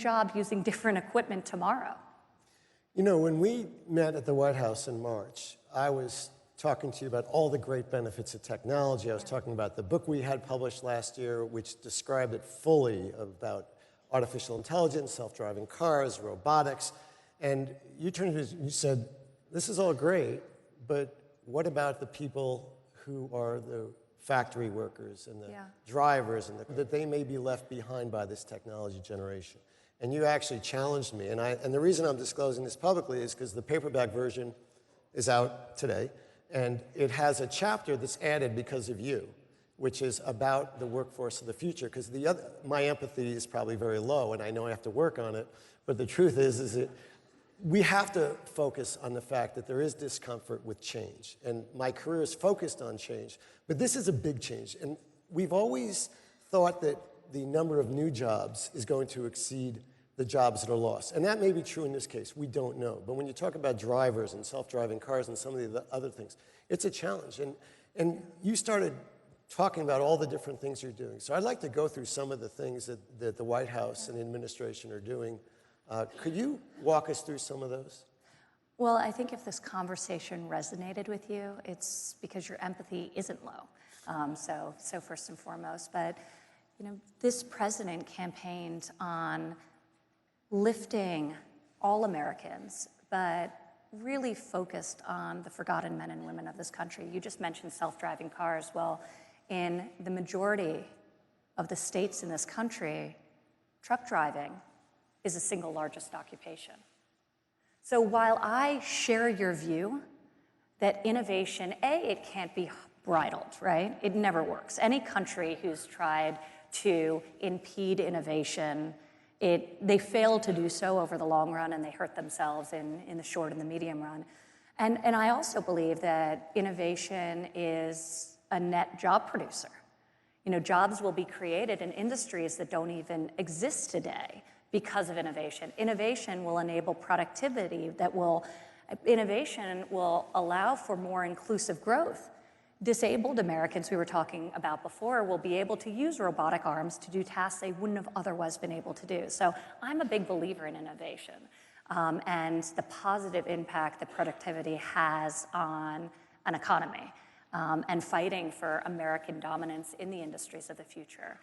job using different equipment tomorrow. You know, when we met at the White House in March, I was talking to you about all the great benefits of technology. I was talking about the book we had published last year, which described it fully about artificial intelligence, self-driving cars, robotics. And you turned to me and you said, this is all great, but what about the people who are the factory workers and the drivers, and that they may be left behind by this technology generation? And you actually challenged me. And the reason I'm disclosing this publicly is because the paperback version is out today. And it has a chapter that's added because of you, which is about the workforce of the future. Because my empathy is probably very low, and I know I have to work on it. But the truth is that we have to focus on the fact that there is discomfort with change. And my career is focused on change. But this is a big change. And we've always thought that the number of new jobs is going to exceed the jobs that are lost. And that may be true in this case. We don't know. But when you talk about drivers and self-driving cars and some of the other things, it's a challenge. And you started talking about all the different things you're doing. So I'd like to go through some of the things that the White House and the administration are doing. Could you walk us through some of those? Well, I think if this conversation resonated with you, it's because your empathy isn't low. So first and foremost, but you know, this president campaigned on lifting all Americans, but really focused on the forgotten men and women of this country. You just mentioned self-driving cars. Well, in the majority of the states in this country, truck driving is the single largest occupation. So while I share your view that innovation, it can't be bridled, right? It never works. Any country who's tried to impede innovation, they fail to do so over the long run, and they hurt themselves in the short and the medium run. And I also believe that innovation is a net job producer. You know, jobs will be created in industries that don't even exist today because of innovation. Innovation will enable productivity innovation will allow for more inclusive growth. Disabled Americans we were talking about before will be able to use robotic arms to do tasks they wouldn't have otherwise been able to do. So I'm a big believer in innovation and the positive impact that productivity has on an economy and fighting for American dominance in the industries of the future.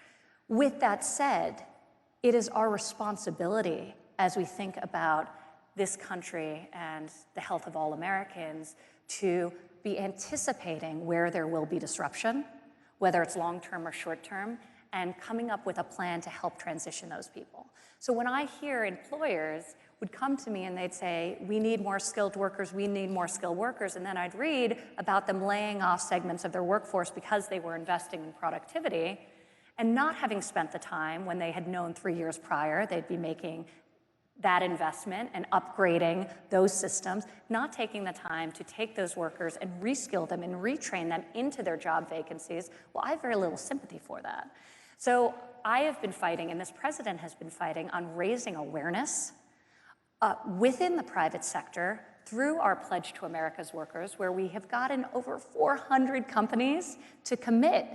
With that said, it is our responsibility as we think about this country and the health of all Americans to be anticipating where there will be disruption, whether it's long-term or short-term, and coming up with a plan to help transition those people. So when I hear employers would come to me and they'd say, we need more skilled workers, we need more skilled workers, and then I'd read about them laying off segments of their workforce because they were investing in productivity and not having spent the time when they had known 3 years prior they'd be making that investment and upgrading those systems, not taking the time to take those workers and reskill them and retrain them into their job vacancies. Well, I have very little sympathy for that. So I have been fighting, and this president has been fighting, on raising awareness within the private sector through our Pledge to America's Workers, where we have gotten over 400 companies to commit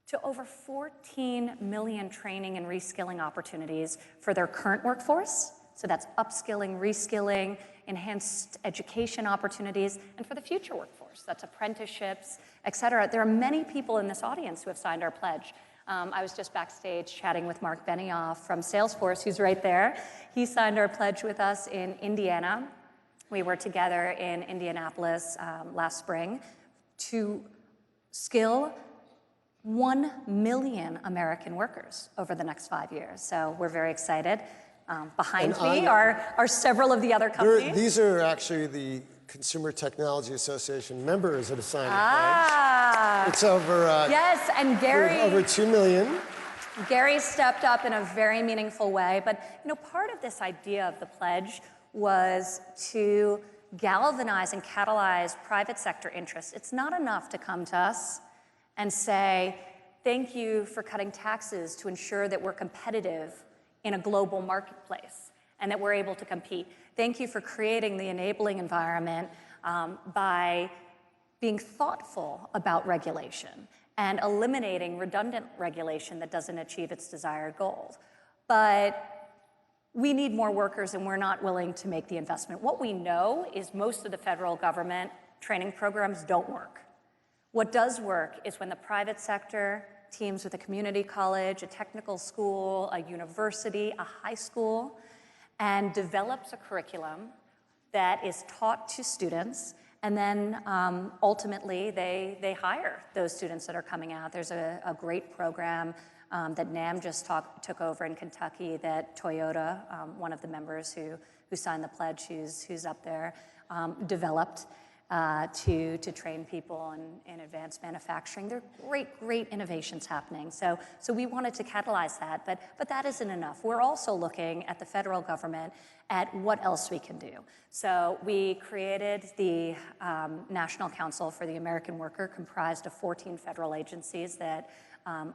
to over 14 million training and reskilling opportunities for their current workforce. So that's upskilling, reskilling, enhanced education opportunities, and for the future workforce. That's apprenticeships, et cetera. There are many people in this audience who have signed our pledge. I was just backstage chatting with Mark Benioff from Salesforce, who's right there. He signed our pledge with us in Indiana. We were together in Indianapolis last spring to skill 1 million American workers over the next 5 years. So we're very excited. Behind me are several of the other companies. These are actually the Consumer Technology Association members that have signed the pledge. It's over, yes, and Gary, over 2 million. Gary stepped up in a very meaningful way. But you know, part of this idea of the pledge was to galvanize and catalyze private sector interests. It's not enough to come to us and say, thank you for cutting taxes to ensure that we're competitive in a global marketplace and that we're able to compete. Thank you for creating the enabling environment by being thoughtful about regulation and eliminating redundant regulation that doesn't achieve its desired goals. But we need more workers and we're not willing to make the investment. What we know is most of the federal government training programs don't work. What does work is when the private sector teams with a community college, a technical school, a university, a high school, and develops a curriculum that is taught to students, and then ultimately they hire those students that are coming out. There's a great program that NAM just took over in Kentucky that Toyota, one of the members who signed the pledge, who's up there, developed to train people in advanced manufacturing. There are great innovations happening. So we wanted to catalyze that, but that isn't enough. We're also looking at the federal government at what else we can do. So we created the National Council for the American Worker, comprised of 14 federal agencies that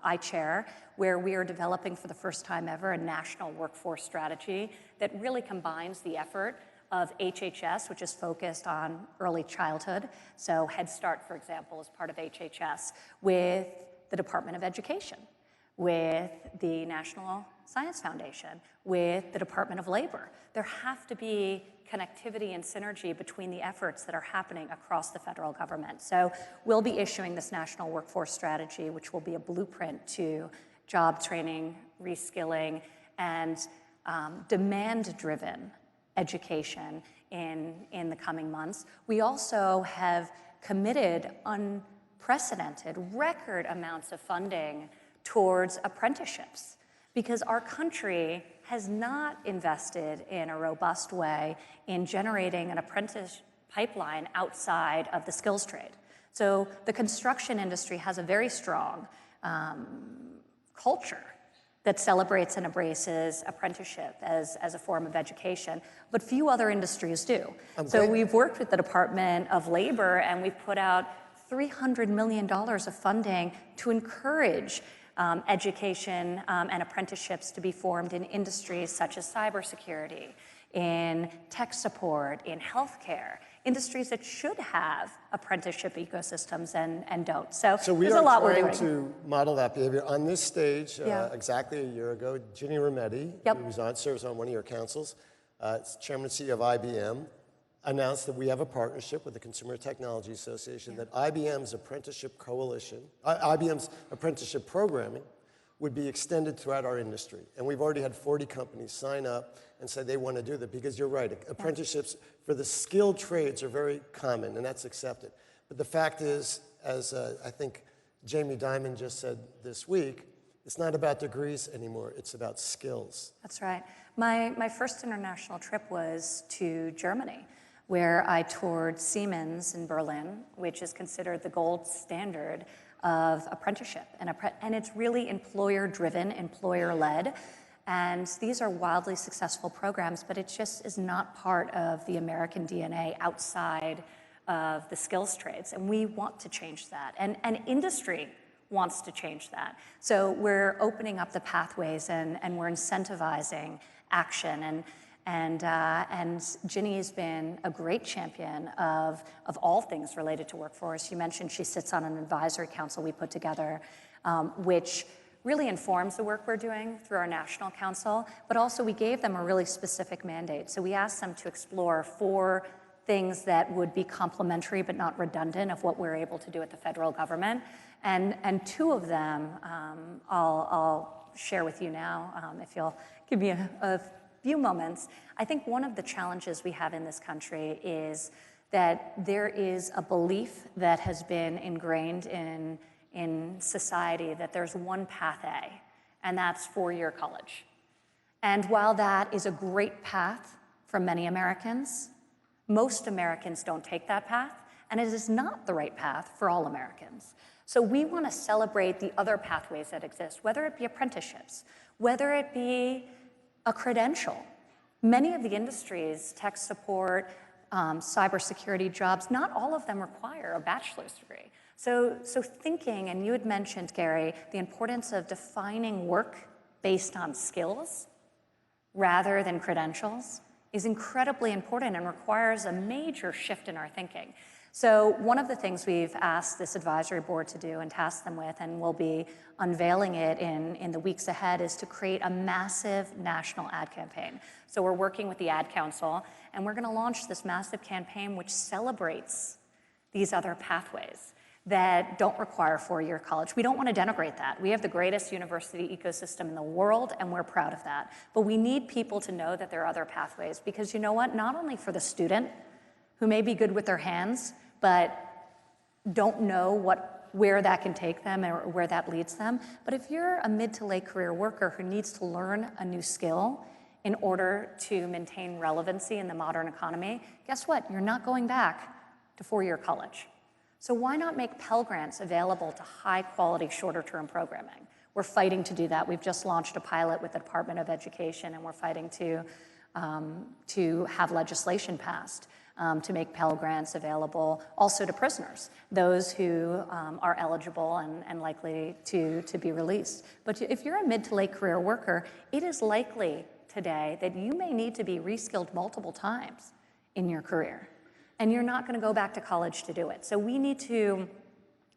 I chair, where we are developing for the first time ever a national workforce strategy that really combines the effort of HHS, which is focused on early childhood. So Head Start, for example, is part of HHS, with the Department of Education, with the National Science Foundation, with the Department of Labor. There have to be connectivity and synergy between the efforts that are happening across the federal government. So we'll be issuing this national workforce strategy, which will be a blueprint to job training, reskilling, and demand-driven education in the coming months. We also have committed unprecedented, record amounts of funding towards apprenticeships, because our country has not invested in a robust way in generating an apprentice pipeline outside of the skills trade. So the construction industry has a very strong culture that celebrates and embraces apprenticeship as a form of education, but few other industries do. So we've worked with the Department of Labor, and we've put out $300 million of funding to encourage education and apprenticeships to be formed in industries such as cybersecurity, in tech support, in healthcare, industries that should have apprenticeship ecosystems and don't. So there's a lot we're doing. We are trying to model that behavior. On this stage, exactly a year ago, Ginny Rometty, who serves on one of your councils, Chairman and CEO of IBM, announced that we have a partnership with the Consumer Technology Association, that IBM's apprenticeship coalition, IBM's apprenticeship programming would be extended throughout our industry. And we've already had 40 companies sign up and say they want to do that, because you're right, apprenticeships for the skilled trades are very common, and that's accepted. But the fact is, as I think Jamie Dimon just said this week, it's not about degrees anymore, it's about skills. That's right. My first international trip was to Germany, where I toured Siemens in Berlin, which is considered the gold standard of apprenticeship. And it's really employer-driven, employer-led. And these are wildly successful programs, but it just is not part of the American DNA outside of the skills trades. And we want to change that. And industry wants to change that. So we're opening up the pathways, and we're incentivizing action. And Ginny has been a great champion of all things related to workforce. You mentioned she sits on an advisory council we put together, which really informs the work we're doing through our national council, but also we gave them a really specific mandate. So we asked them to explore 4 things that would be complementary but not redundant of what we're able to do at the federal government. And 2 of them I'll share with you now, if you'll give me a few moments. I think one of the challenges we have in this country is that there is a belief that has been ingrained in society that there's one path A, and that's 4-year college. And while that is a great path for many Americans, most Americans don't take that path, and it is not the right path for all Americans. So we want to celebrate the other pathways that exist, whether it be apprenticeships, whether it be a credential. Many of the industries, tech support, cybersecurity jobs, not all of them require a bachelor's degree. So thinking, and you had mentioned, Gary, the importance of defining work based on skills rather than credentials is incredibly important and requires a major shift in our thinking. So one of the things we've asked this advisory board to do and tasked them with, and we'll be unveiling it in the weeks ahead, is to create a massive national ad campaign. So we're working with the Ad Council, and we're going to launch this massive campaign which celebrates these other pathways that don't require four-year college. We don't want to denigrate that. We have the greatest university ecosystem in the world, and we're proud of that. But we need people to know that there are other pathways, because you know what? Not only for the student, who may be good with their hands, but don't know where that can take them or where that leads them. But if you're a mid to late career worker who needs to learn a new skill in order to maintain relevancy in the modern economy, guess what? You're not going back to four-year college. So why not make Pell Grants available to high-quality, shorter-term programming? We're fighting to do that. We've just launched a pilot with the Department of Education, and we're fighting to have legislation passed to make Pell Grants available also to prisoners, those who are eligible and likely to be released. But if you're a mid to late career worker, it is likely today that you may need to be reskilled multiple times in your career, and you're not going to go back to college to do it. So we need to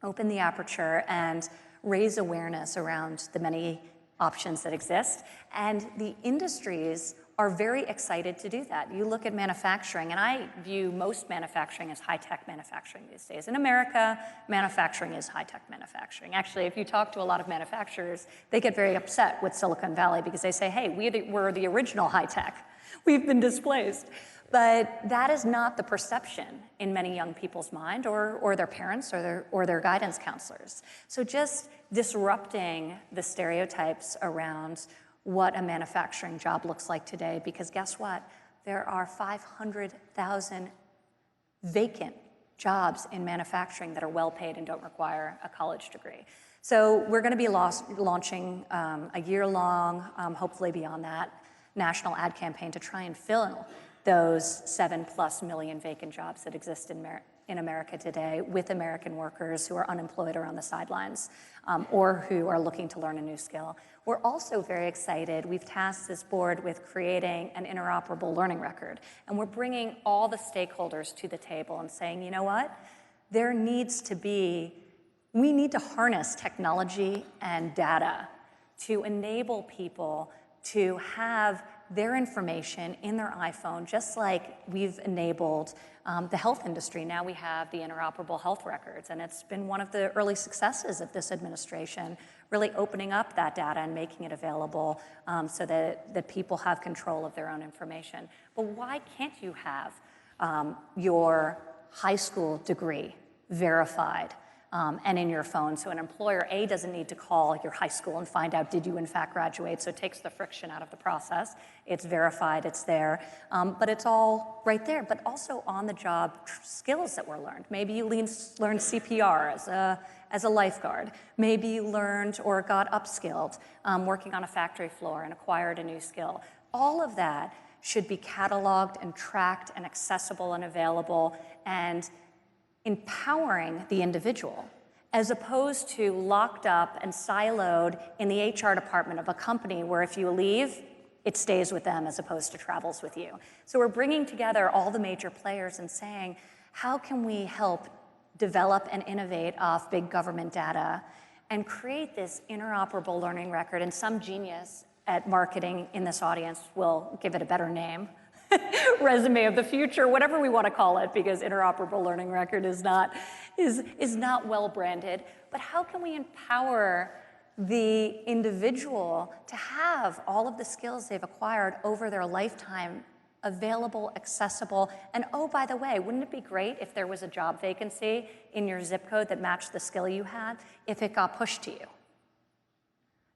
open the aperture and raise awareness around the many options that exist, and the industries are very excited to do that. You look at manufacturing, and I view most manufacturing as high-tech manufacturing these days. In America, manufacturing is high-tech manufacturing. Actually, if you talk to a lot of manufacturers, they get very upset with Silicon Valley because they say, hey, we're the original high-tech. We've been displaced. But that is not the perception in many young people's mind, or their parents, or their guidance counselors. So just disrupting the stereotypes around what a manufacturing job looks like today, because guess what? There are 500,000 vacant jobs in manufacturing that are well paid and don't require a college degree. So we're going to be launching a year-long, hopefully beyond that, national ad campaign to try and fill those 7+ million vacant jobs that exist in America today with American workers who are unemployed or on the sidelines, or who are looking to learn a new skill. We're also very excited. We've tasked this board with creating an interoperable learning record, and we're bringing all the stakeholders to the table and saying, you know what? We need to harness technology and data to enable people to have their information in their iPhone, just like we've enabled the health industry. Now we have the interoperable health records, and it's been one of the early successes of this administration, really opening up that data and making it available so that people have control of their own information. But why can't you have your high school degree verified and in your phone? So an employer, A, doesn't need to call your high school and find out, did you in fact graduate? So it takes the friction out of the process. It's verified, it's there, but it's all right there. But also on-the-job skills that were learned. Maybe you learned CPR as a lifeguard. Maybe you learned or got upskilled working on a factory floor and acquired a new skill. All of that should be cataloged and tracked and accessible and available and empowering the individual, as opposed to locked up and siloed in the HR department of a company where if you leave, it stays with them as opposed to travels with you. So we're bringing together all the major players and saying, how can we help develop and innovate off big government data and create this interoperable learning record? And some genius at marketing in this audience will give it a better name. Resume of the future, whatever we want to call it, because interoperable learning record is not well branded. But how can we empower the individual to have all of the skills they've acquired over their lifetime available, accessible? And oh, by the way, wouldn't it be great if there was a job vacancy in your zip code that matched the skill you had if it got pushed to you?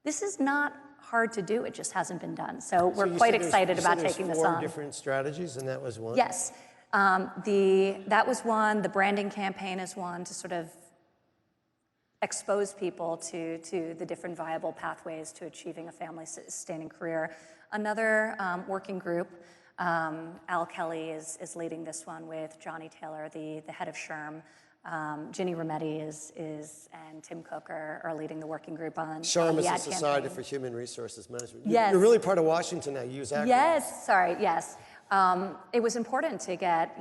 This is not hard to do, it just hasn't been done. So we're quite excited about taking this on. 4 different strategies, and that was one? Yes, that was one. The branding campaign is one, to sort of expose people to the different viable pathways to achieving a family-sustaining career. Another working group, Al Kelly is leading this one with Johnny Taylor, the head of SHRM. Ginny Rometty and Tim Cook are leading the working group on SHRM the is the ad Society campaign. for Human Resources Management. Yes. You're really part of Washington now. You use acronyms. Yes, sorry, yes. It was important to get,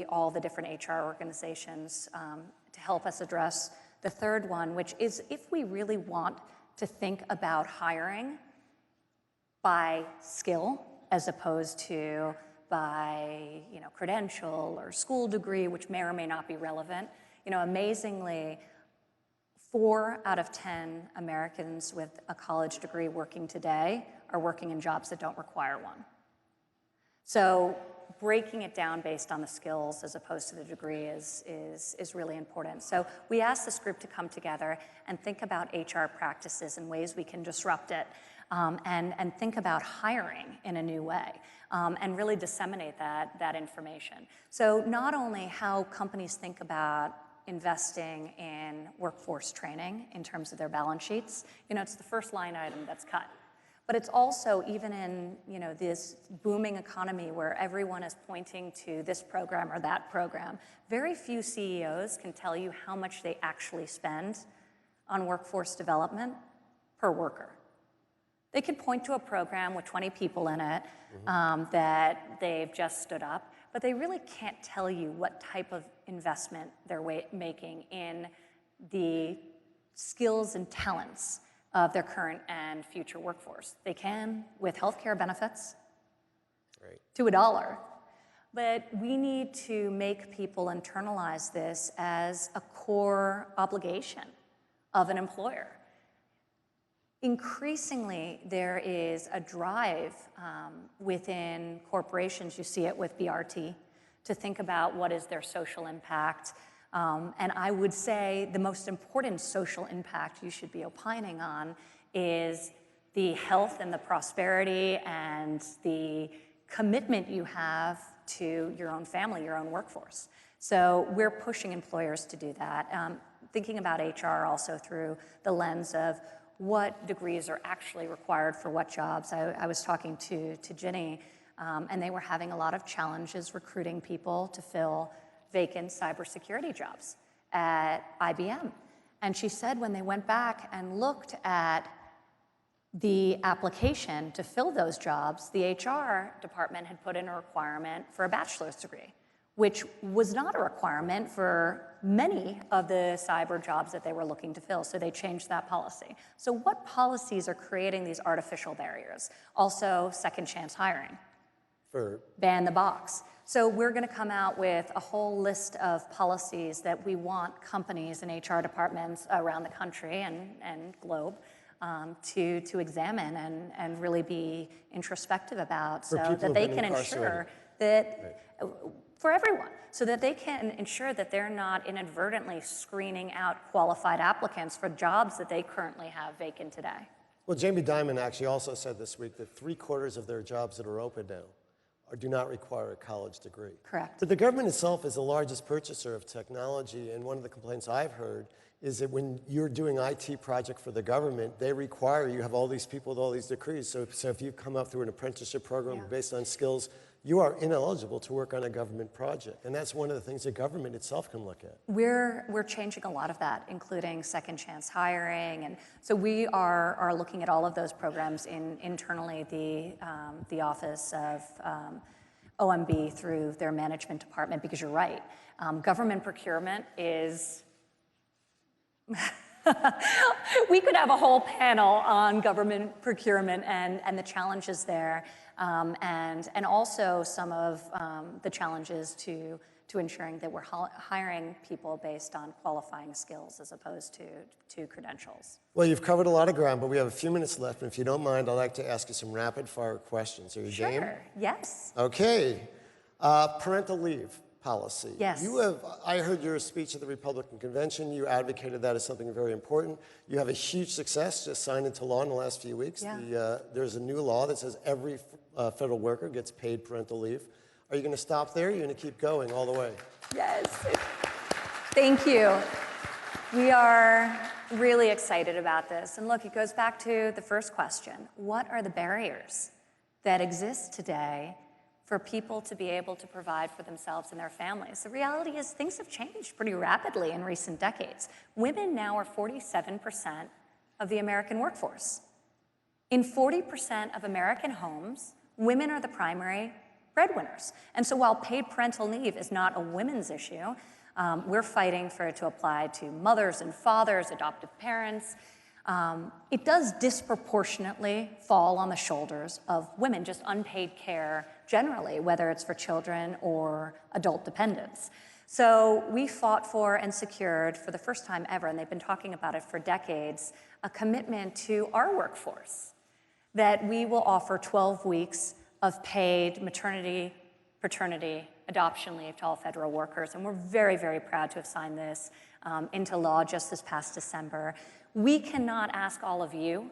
all the different HR organizations to help us address the third one, which is if we really want to think about hiring by skill as opposed to by, credential or school degree, which may or may not be relevant. Amazingly, 4 out of 10 Americans with a college degree working today are working in jobs that don't require one. So breaking it down based on the skills as opposed to the degree is really important. So we asked this group to come together and think about HR practices and ways we can disrupt it, and think about hiring in a new way, and really disseminate that information. So not only how companies think about investing in workforce training in terms of their balance sheets, it's the first line item that's cut. But it's also even in this booming economy where everyone is pointing to this program or that program, very few CEOs can tell you how much they actually spend on workforce development per worker. They could point to a program with 20 people in it that they've just stood up, but they really can't tell you what type of investment they're making in the skills and talents of their current and future workforce. They can with healthcare benefits, right, to $1. But we need to make people internalize this as a core obligation of an employer. Increasingly, there is a drive within corporations, you see it with BRT, to think about what is their social impact. And I would say the most important social impact you should be opining on is the health and the prosperity and the commitment you have to your own family, your own workforce. So we're pushing employers to do that. Thinking about HR also through the lens of what degrees are actually required for what jobs. I was talking to Ginny, and they were having a lot of challenges recruiting people to fill vacant cybersecurity jobs at IBM. And she said when they went back and looked at the application to fill those jobs, the HR department had put in a requirement for a bachelor's degree, which was not a requirement for many of the cyber jobs that they were looking to fill. So they changed that policy. So what policies are creating these artificial barriers? Also, second chance hiring. Ban the box. So we're going to come out with a whole list of policies that we want companies and HR departments around the country and globe to examine and really be introspective about, so that they can ensure that, for everyone, so that they can ensure that they're not inadvertently screening out qualified applicants for jobs that they currently have vacant today. Well, Jamie Dimon actually also said this week that 3/4 of their jobs that are open now do not require a college degree. Correct. But the government itself is the largest purchaser of technology, and one of the complaints I've heard is that when you're doing IT project for the government, they require you have all these people with all these degrees. So if you come up through an apprenticeship program based on skills, you are ineligible to work on a government project. And that's one of the things the government itself can look at. We're changing a lot of that, including second chance hiring. And so we are looking at all of those programs internally, the Office of OMB through their management department, because you're right. Government procurement is... We could have a whole panel on government procurement and the challenges there, and also some of the challenges to ensuring that we're hiring people based on qualifying skills as opposed to credentials. Well, you've covered a lot of ground, but we have a few minutes left, and if you don't mind, I'd like to ask you some rapid-fire questions. Are you game? Sure, yes. Okay. Parental leave policy. Yes. I heard your speech at the Republican convention. You advocated that as something very important. You have a huge success, just signed into law in the last few weeks. Yeah. There's a new law that says every federal worker gets paid parental leave. Are you going to stop there? Or are you going to keep going all the way? Yes. Thank you. We are really excited about this. And look, it goes back to the first question. What are the barriers that exist today for people to be able to provide for themselves and their families? The reality is things have changed pretty rapidly in recent decades. Women now are 47% of the American workforce. In 40% of American homes, women are the primary breadwinners. And so while paid parental leave is not a women's issue, we're fighting for it to apply to mothers and fathers, adoptive parents. It does disproportionately fall on the shoulders of women, just unpaid care generally, whether it's for children or adult dependents. So we fought for and secured for the first time ever, and they've been talking about it for decades, a commitment to our workforce that we will offer 12 weeks of paid maternity, paternity, adoption leave to all federal workers. And we're very, very proud to have signed this into law just this past December. We cannot ask all of you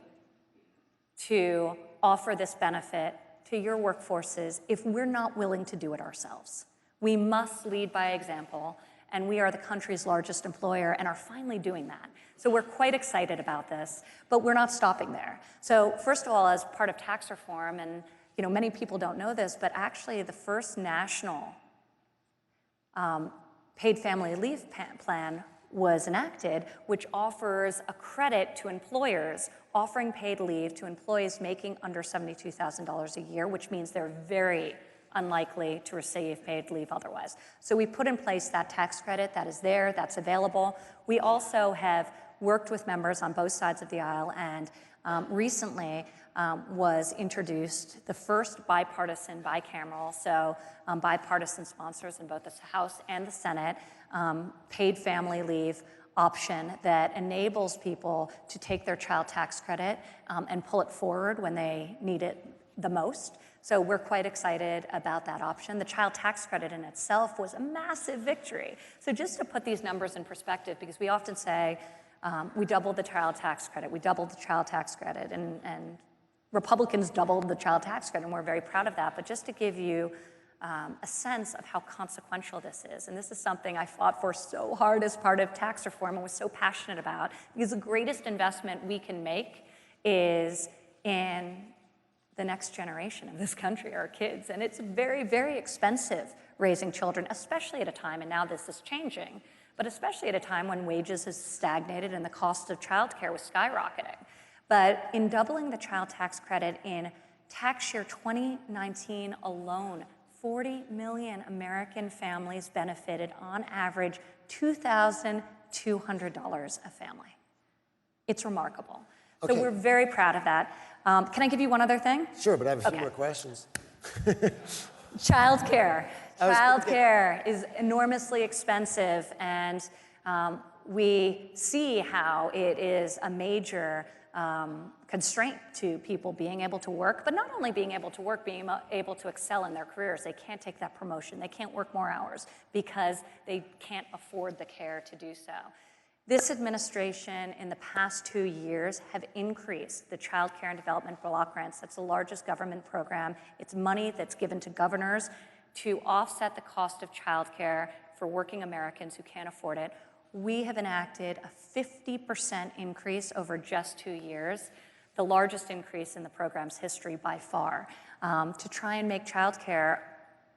to offer this benefit to your workforces if we're not willing to do it ourselves. We must lead by example, and we are the country's largest employer and are finally doing that. So we're quite excited about this, but we're not stopping there. So first of all, as part of tax reform, and many people don't know this, but actually the first national paid family leave plan was enacted, which offers a credit to employers offering paid leave to employees making under $72,000 a year, which means they're very unlikely to receive paid leave otherwise. So we put in place that tax credit that is there, that's available. We also have worked with members on both sides of the aisle, and recently was introduced the first bipartisan, bicameral, so bipartisan sponsors in both the House and the Senate, paid family leave option that enables people to take their child tax credit and pull it forward when they need it the most. So we're quite excited about that option. The child tax credit in itself was a massive victory. So just to put these numbers in perspective, because we often say, we doubled the child tax credit, and Republicans doubled the child tax credit, and we're very proud of that. But just to give you a sense of how consequential this is, and this is something I fought for so hard as part of tax reform and was so passionate about, because the greatest investment we can make is in the next generation of this country, our kids. And it's very, very expensive raising children, especially at a time, and now this is changing, but especially at a time when wages has stagnated and the cost of childcare was skyrocketing. But in doubling the child tax credit in tax year 2019 alone, 40 million American families benefited on average $2,200 a family. It's remarkable. Okay. So we're very proud of that. Can I give you one other thing? Sure, but I have a few more questions. Childcare. Childcare is enormously expensive, and we see how it is a major constraint to people being able to work, but not only being able to work, being able to excel in their careers. They can't take that promotion. They can't work more hours because they can't afford the care to do so. This administration, in the past 2 years, have increased the Child Care and Development Block Grants. That's the largest government program. It's money that's given to governors to offset the cost of childcare for working Americans who can't afford it. We have enacted a 50% increase over just 2 years, the largest increase in the program's history by far, to try and make childcare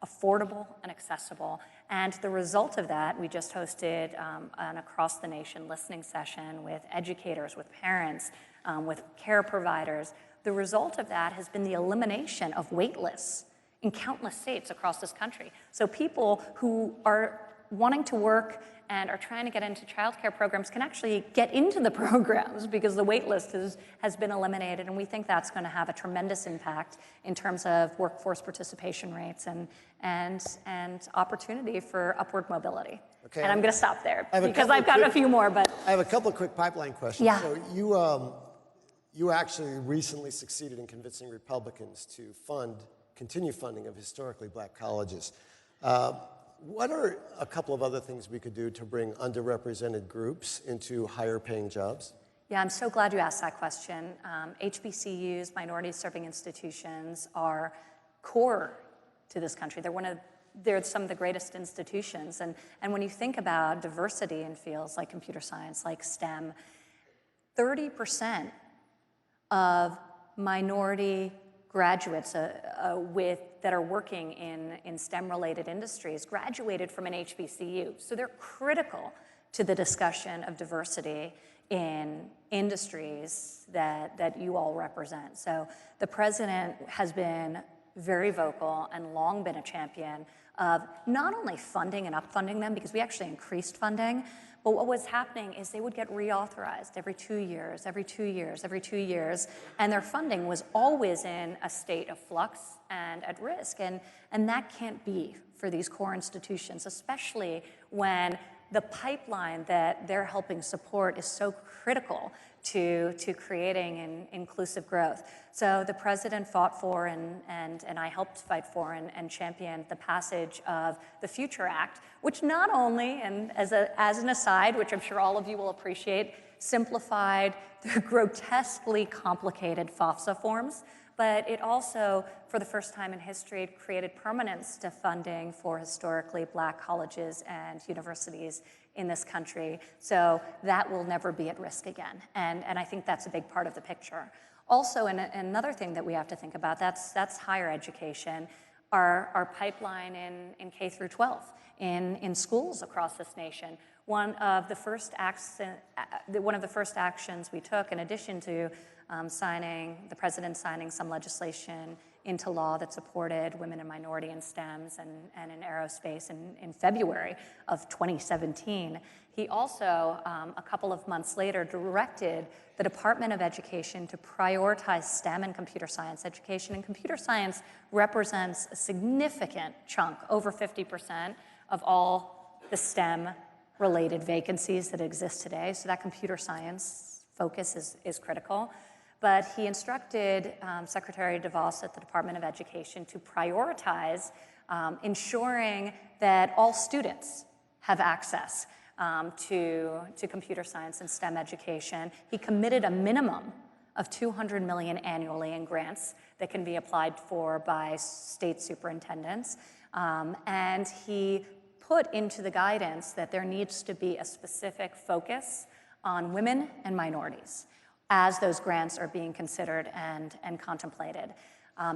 affordable and accessible. And the result of that, we just hosted an across-the-nation listening session with educators, with parents, with care providers. The result of that has been the elimination of wait lists in countless states across this country. So people who are wanting to work and are trying to get into childcare programs can actually get into the programs because the wait list has been eliminated, and we think that's going to have a tremendous impact in terms of workforce participation rates and opportunity for upward mobility. Okay. And I'm going to stop there because I've got a few more. But I have a couple of quick pipeline questions. Yeah. So you actually recently succeeded in convincing Republicans to continue funding of historically black colleges. What are a couple of other things we could do to bring underrepresented groups into higher paying jobs? Yeah, I'm so glad you asked that question. HBCUs, minority serving institutions, are core to this country. They're some of the greatest institutions. And when you think about diversity in fields like computer science, like STEM, 30% of minority graduates that are working in STEM-related industries graduated from an HBCU. So they're critical to the discussion of diversity in industries that you all represent. So the president has been very vocal and long been a champion of not only funding and upfunding them, because we actually increased funding, but what was happening is they would get reauthorized every 2 years, every 2 years, every 2 years, and their funding was always in a state of flux and at risk. And that can't be for these core institutions, especially when the pipeline that they're helping support is so critical to creating an inclusive growth. So the president fought for and I helped fight for and championed the passage of the Future Act, which not only, and as an aside, which I'm sure all of you will appreciate, simplified the grotesquely complicated FAFSA forms, but it also, for the first time in history, created permanence to funding for historically Black colleges and universities in this country. So that will never be at risk again. And I think that's a big part of the picture. Also, and another thing that we have to think about, that's higher education, our pipeline in K through 12, in schools across this nation. One of the first actions we took, in addition to the president signing some legislation into law that supported women and minority in STEMs and in aerospace in February of 2017. He also, a couple of months later, directed the Department of Education to prioritize STEM and computer science education. And computer science represents a significant chunk, over 50% of all the STEM-related vacancies that exist today. So that computer science focus is critical. But he instructed Secretary DeVos at the Department of Education to prioritize ensuring that all students have access to computer science and STEM education. He committed a minimum of $200 million annually in grants that can be applied for by state superintendents. And he put into the guidance that there needs to be a specific focus on women and minorities as those grants are being considered and contemplated.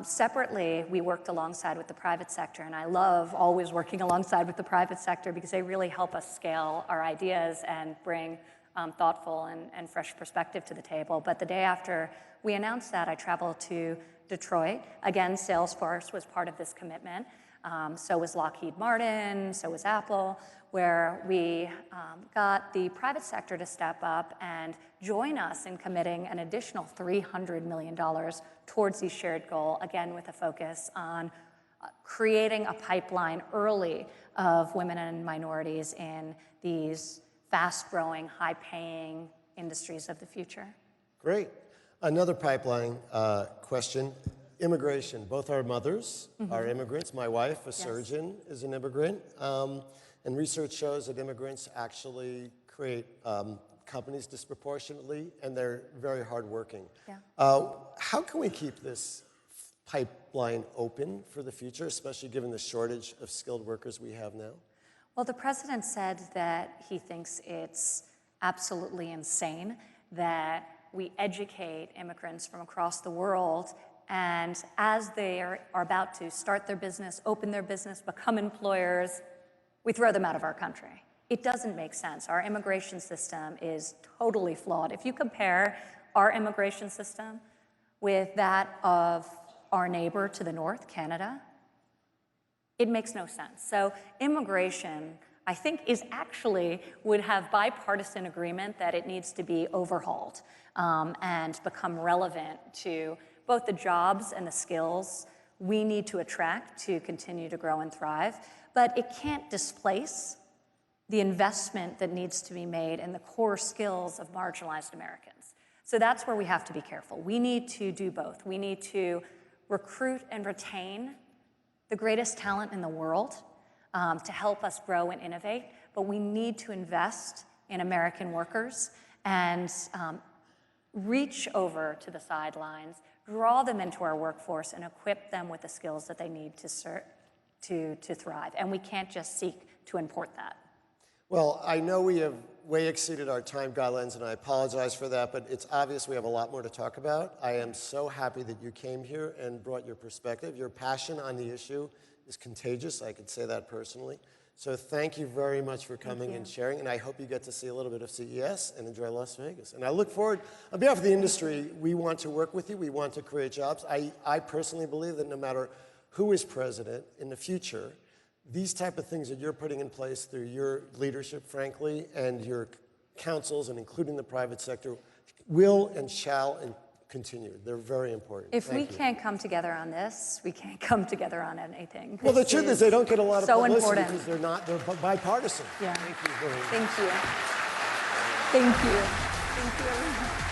Separately, we worked alongside with the private sector, and I love always working alongside with the private sector because they really help us scale our ideas and bring thoughtful and fresh perspective to the table. But the day after we announced that, I traveled to Detroit. Again, Salesforce was part of this commitment. So was Lockheed Martin, so was Apple, where we got the private sector to step up and join us in committing an additional $300 million towards the shared goal, again with a focus on creating a pipeline early of women and minorities in these fast-growing, high-paying industries of the future. Great. Another pipeline question. Immigration. Both our mothers are immigrants. My wife, a surgeon, is an immigrant. And research shows that immigrants actually create companies disproportionately, and they're very hardworking. Yeah. How can we keep this pipeline open for the future, especially given the shortage of skilled workers we have now? Well, the president said that he thinks it's absolutely insane that we educate immigrants from across the world, and as they are about to start their business, open their business, become employers, we throw them out of our country. It doesn't make sense. Our immigration system is totally flawed. If you compare our immigration system with that of our neighbor to the north, Canada, it makes no sense. So immigration, I think, would have bipartisan agreement that it needs to be overhauled and become relevant to both the jobs and the skills we need to attract to continue to grow and thrive. But it can't displace the investment that needs to be made in the core skills of marginalized Americans. So that's where we have to be careful. We need to do both. We need to recruit and retain the greatest talent in the world to help us grow and innovate, but we need to invest in American workers and reach over to the sidelines, draw them into our workforce, and equip them with the skills that they need to thrive. And we can't just seek to import that. Well, I know we have way exceeded our time guidelines, and I apologize for that, but it's obvious we have a lot more to talk about. I am so happy that you came here and brought your perspective. Your passion on the issue is contagious. I could say that personally. So thank you very much for coming and sharing, and I hope you get to see a little bit of CES and enjoy Las Vegas. And I look forward, on behalf of the industry, we want to work with you. We want to create jobs. I personally believe that no matter who is president in the future, these type of things that you're putting in place through your leadership, frankly, and your councils, and including the private sector, will and shall continue. They're very important. If we can't come together on this, we can't come together on anything. Well, the truth is they don't get a lot of publicity important. because they're bipartisan. Yeah. Thank you very much. Thank you. Thank you. Thank you, everyone.